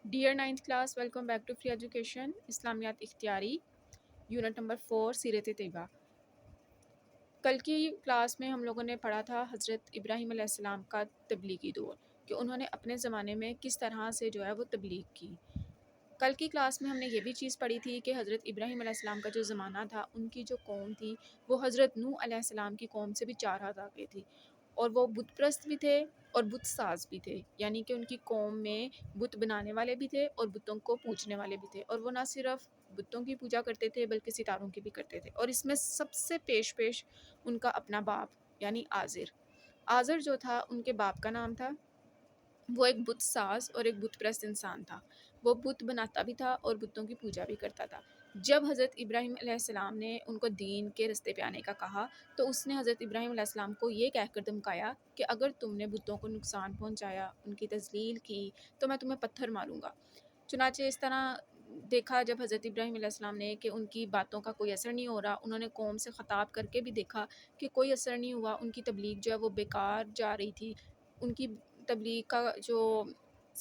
Dear ninth class, welcome back to free education اسلامیات اختیاری unit number 4 سیرت طیبہ۔ کل کی کلاس میں ہم لوگوں نے پڑھا تھا حضرت ابراہیم علیہ السلام کا تبلیغی دور، کہ انہوں نے اپنے زمانے میں کس طرح سے جو ہے وہ تبلیغ کی۔ کل کی کلاس میں ہم نے یہ بھی چیز پڑھی تھی کہ حضرت ابراہیم علیہ السلام کا جو زمانہ تھا، ان کی جو قوم تھی وہ حضرت نوح علیہ السلام کی قوم سے بھی 4 ہاتھ آگے تھی، اور وہ بت پرست بھی تھے اور بت ساز بھی تھے، یعنی کہ ان کی قوم میں بت بنانے والے بھی تھے اور بتوں کو پوجنے والے بھی تھے، اور وہ نہ صرف بتوں کی پوجا کرتے تھے بلکہ ستاروں کی بھی کرتے تھے۔ اور اس میں سب سے پیش ان کا اپنا باپ یعنی آزر جو تھا، ان کے باپ کا نام تھا، وہ ایک بت ساز اور ایک بت پرست انسان تھا۔ وہ بت بناتا بھی تھا اور بتوں کی پوجا بھی کرتا تھا۔ جب حضرت ابراہیم علیہ السلام نے ان کو دین کے رستے پہ آنے کا کہا، تو اس نے حضرت ابراہیم علیہ السلام کو یہ کہہ کر دھمکایا کہ اگر تم نے بتوں کو نقصان پہنچایا، ان کی تذلیل کی، تو میں تمہیں پتھر ماروں گا۔ چنانچہ اس طرح دیکھا جب حضرت ابراہیم علیہ السلام نے کہ ان کی باتوں کا کوئی اثر نہیں ہو رہا، انہوں نے قوم سے خطاب کر کے بھی دیکھا کہ کوئی اثر نہیں ہوا، ان کی تبلیغ جو ہے وہ بیکار جا رہی تھی، ان کی تبلیغ کا جو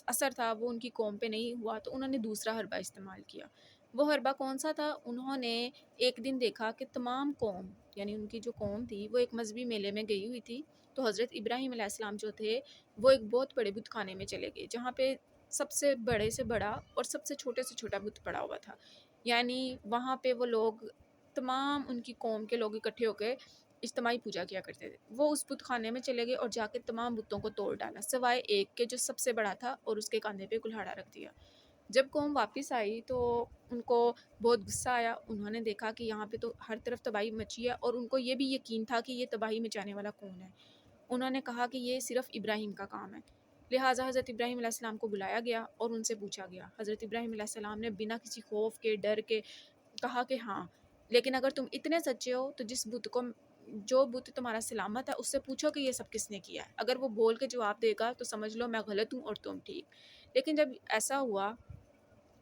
اثر تھا وہ ان کی قوم پہ نہیں ہوا، تو انہوں نے دوسرا حربہ استعمال کیا۔ وہ حربہ کون سا تھا؟ انہوں نے ایک دن دیکھا کہ تمام قوم، یعنی ان کی جو قوم تھی، وہ ایک مذہبی میلے میں گئی ہوئی تھی، تو حضرت ابراہیم علیہ السلام جو تھے وہ ایک بہت بڑے بت خانے میں چلے گئے، جہاں پہ سب سے بڑے سے بڑا اور سب سے چھوٹا بت پڑا ہوا تھا۔ یعنی وہاں پہ وہ لوگ، تمام ان کی قوم کے لوگ اکٹھے ہو کے اجتماعی پوجا کیا کرتے تھے۔ وہ اس بت خانے میں چلے گئے اور جا کے تمام بتوں کو توڑ ڈالا، سوائے ایک کے جو سب سے بڑا تھا، اور اس کے کاندھے پہ کلہاڑا رکھ دیا۔ جب قوم واپس آئی تو ان کو بہت غصہ آیا، انہوں نے دیکھا کہ یہاں پہ تو ہر طرف تباہی مچی ہے، اور ان کو یہ بھی یقین تھا کہ یہ تباہی مچانے والا کون ہے۔ انہوں نے کہا کہ یہ صرف ابراہیم کا کام ہے، لہٰذا حضرت ابراہیم علیہ السلام کو بلایا گیا اور ان سے پوچھا گیا۔ حضرت ابراہیم علیہ السلام نے بنا کسی خوف کے، ڈر کے کہا کہ ہاں، لیکن اگر تم اتنے سچے ہو تو جو بت تمہارا سلامت ہے اس سے پوچھو کہ یہ سب کس نے کیا ہے۔ اگر وہ بول کے جواب دے گا تو سمجھ لو میں غلط ہوں اور تم ٹھیک۔ لیکن جب ایسا ہوا،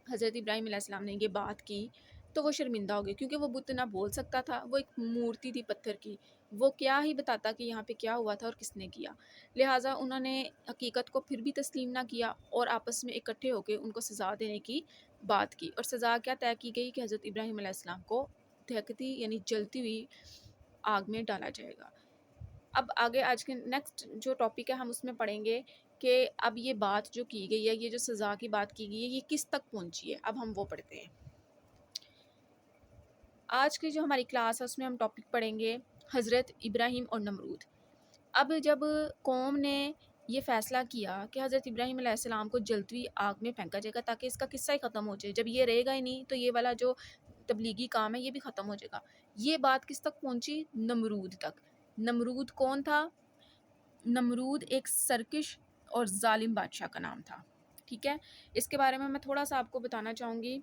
حضرت ابراہیم علیہ السلام نے یہ بات کی، تو وہ شرمندہ ہو گئے، کیونکہ وہ بت نہ بول سکتا تھا، وہ ایک مورتی تھی پتھر کی، وہ کیا ہی بتاتا کہ یہاں پہ کیا ہوا تھا اور کس نے کیا۔ لہٰذا انہوں نے حقیقت کو پھر بھی تسلیم نہ کیا اور آپس میں اکٹھے ہو کے ان کو سزا دینے کی بات کی، اور سزا کیا طے کی گئی کہ حضرت ابراہیم علیہ السلام کو دہکتی یعنی جلتی ہوئی آگ میں ڈالا جائے گا۔ اب آگے آج کے نیکسٹ جو ٹاپک ہے ہم اس میں پڑھیں گے کہ اب یہ بات جو کی گئی ہے، یہ جو سزا کی بات کی گئی ہے، یہ کس تک پہنچی ہے۔ اب ہم وہ پڑھتے ہیں۔ آج کی جو ہماری کلاس ہے اس میں ہم ٹاپک پڑھیں گے حضرت ابراہیم اور نمرود۔ اب جب قوم نے یہ فیصلہ کیا کہ حضرت ابراہیم علیہ السلام کو جلتی ہوئی آگ میں پھینکا جائے گا تاکہ اس کا قصہ ہی ختم ہو جائے، جب یہ رہے گا ہی نہیں تو یہ والا جو تبلیغی کام ہے یہ بھی ختم ہو جائے گا، یہ بات کس تک پہنچی؟ نمرود تک۔ نمرود کون تھا؟ نمرود ایک سرکش اور ظالم بادشاہ کا نام تھا، ٹھیک ہے۔ اس کے بارے میں تھوڑا سا آپ کو بتانا چاہوں گی۔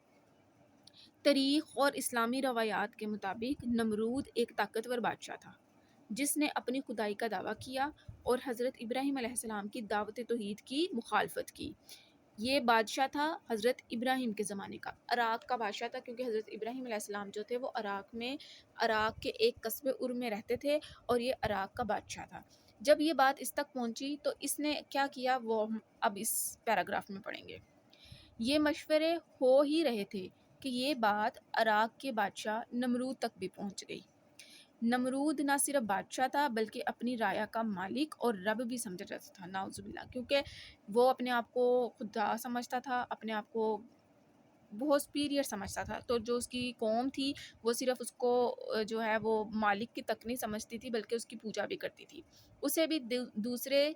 تاریخ اور اسلامی روایات کے مطابق نمرود ایک طاقتور بادشاہ تھا جس نے اپنی خدائی کا دعویٰ کیا اور حضرت ابراہیم علیہ السلام کی دعوت توحید کی مخالفت کی۔ یہ بادشاہ تھا حضرت ابراہیم کے زمانے کا، عراق کا بادشاہ تھا، کیونکہ حضرت ابراہیم علیہ السلام جو تھے وہ عراق کے ایک قصبے ار میں رہتے تھے، اور یہ عراق کا بادشاہ تھا۔ جب یہ بات اس تک پہنچی تو اس نے کیا کیا، وہ ہم اب اس پیراگراف میں پڑھیں گے۔ یہ مشورے ہو ہی رہے تھے کہ یہ بات عراق کے بادشاہ نمرود تک بھی پہنچ گئی۔ نمرود نہ صرف بادشاہ تھا بلکہ اپنی رایا کا مالک اور رب بھی سمجھا جاتا تھا، نعوذ باللہ، کیونکہ وہ اپنے آپ کو خدا سمجھتا تھا، اپنے آپ کو بہت سپیریئر سمجھتا تھا، تو جو اس کی قوم تھی وہ صرف اس کو جو ہے وہ مالک کی تک نہیں سمجھتی تھی بلکہ اس کی پوجا بھی کرتی تھی، اسے بھی دوسرے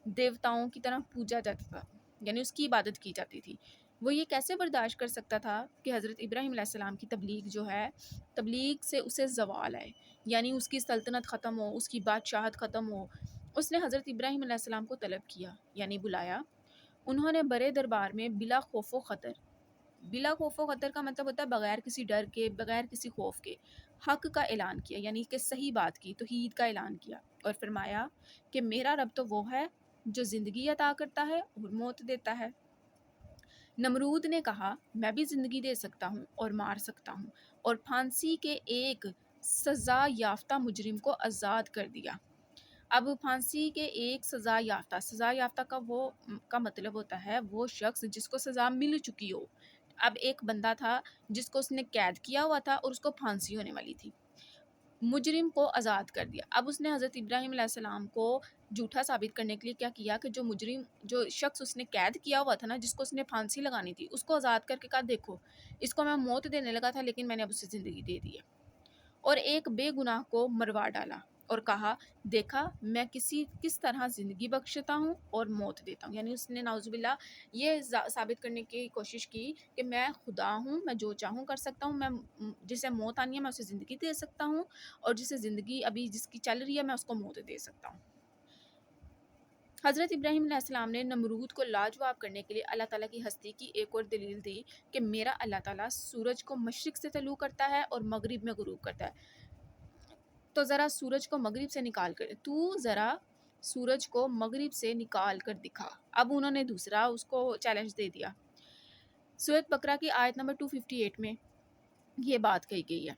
دیوتاؤں کی طرح پوجا جاتا تھا، یعنی اس کی عبادت کی جاتی تھی۔ وہ یہ کیسے برداشت کر سکتا تھا کہ حضرت ابراہیم علیہ السلام کی تبلیغ جو ہے، تبلیغ سے اسے زوال آئے، یعنی اس کی سلطنت ختم ہو، اس کی بادشاہت ختم ہو۔ اس نے حضرت ابراہیم علیہ السلام کو طلب کیا، یعنی بلایا۔ انہوں نے بڑے دربار میں بلا خوف و خطر کا مطلب ہوتا ہے بغیر کسی ڈر کے، بغیر کسی خوف کے حق کا اعلان کیا، یعنی کہ صحیح بات کی، توحید کا اعلان کیا، اور فرمایا کہ میرا رب تو وہ ہے جو زندگی عطا کرتا ہے اور موت دیتا ہے۔ نمرود نے کہا، میں بھی زندگی دے سکتا ہوں اور مار سکتا ہوں، اور پھانسی کے ایک سزا یافتہ مجرم کو آزاد کر دیا۔ اب پھانسی کے ایک سزا یافتہ کا مطلب ہوتا ہے وہ شخص جس کو سزا مل چکی ہو. اب ایک بندہ تھا جس کو اس نے قید کیا ہوا تھا اور اس کو پھانسی ہونے والی تھی. مجرم کو آزاد کر دیا. اب اس نے حضرت ابراہیم علیہ السلام کو جھوٹا ثابت کرنے کے لیے کیا کیا کہ جو شخص اس نے قید کیا ہوا تھا نا، جس کو اس نے پھانسی لگانی تھی، اس کو آزاد کر کے کہا دیکھو اس کو میں موت دینے لگا تھا لیکن میں نے اب اسے زندگی دے دی ہے. اور ایک بے گناہ کو مروا ڈالا اور کہا دیکھا میں کس طرح زندگی بخشتا ہوں اور موت دیتا ہوں. یعنی اس نے نعوذ باللہ یہ ثابت کرنے کی کوشش کی کہ میں خدا ہوں، میں جو چاہوں کر سکتا ہوں، میں جسے موت آنی ہے میں اسے زندگی دے سکتا ہوں، اور جسے زندگی ابھی جس کی چل رہی ہے میں اس کو موت دے سکتا ہوں. حضرت ابراہیم علیہ السلام نے نمرود کو لاجواب کرنے کے لیے اللہ تعالیٰ کی ہستی کی ایک اور دلیل دی کہ میرا اللہ تعالیٰ سورج کو مشرق سے طلوع کرتا ہے اور مغرب میں غروب کرتا ہے. تو ذرا سورج کو مغرب سے نکال کر دکھا. اب انہوں نے دوسرا اس کو چیلنج دے دیا. سورۃ بقرہ کی آیت نمبر 258 میں یہ بات کہی گئی ہے.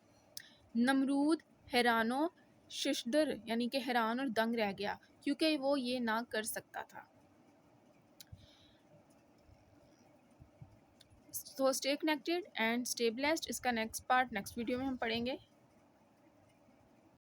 نمرود حیران و ششدر یعنی کہ حیران اور دنگ رہ گیا کیونکہ وہ یہ نہ کر سکتا تھا. تو stay connected and stay blessed. اس کا نیکسٹ پارٹ نیکسٹ ویڈیو میں ہم پڑھیں گے.